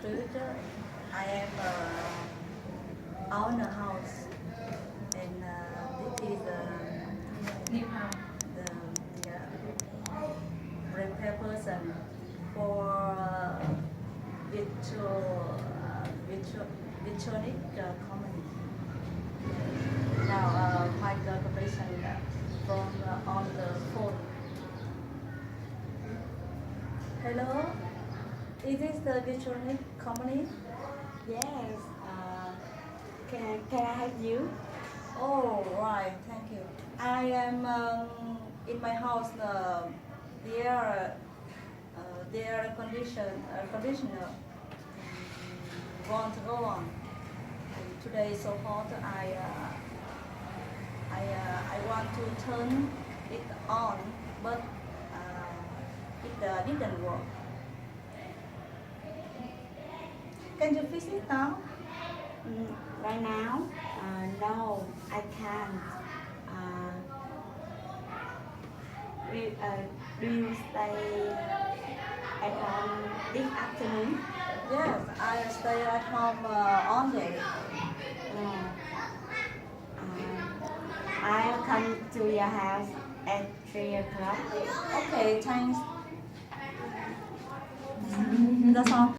future, I am own a house, and this is New house. the prepare person for virtual company. Now my calculation from on the phone. Hello, is this the virtual company? Yes. Can I help you? Oh, right, thank you. I am in my house. Their conditioner won't go on. Today is so hot. I want to turn it on, but it didn't work. Can you fix it now? Right now? No, I can't. Do you stay at home this afternoon? Yes, I stay at home all day. Uh, I'll come to your house at 3 o'clock. Okay, thanks. That's all.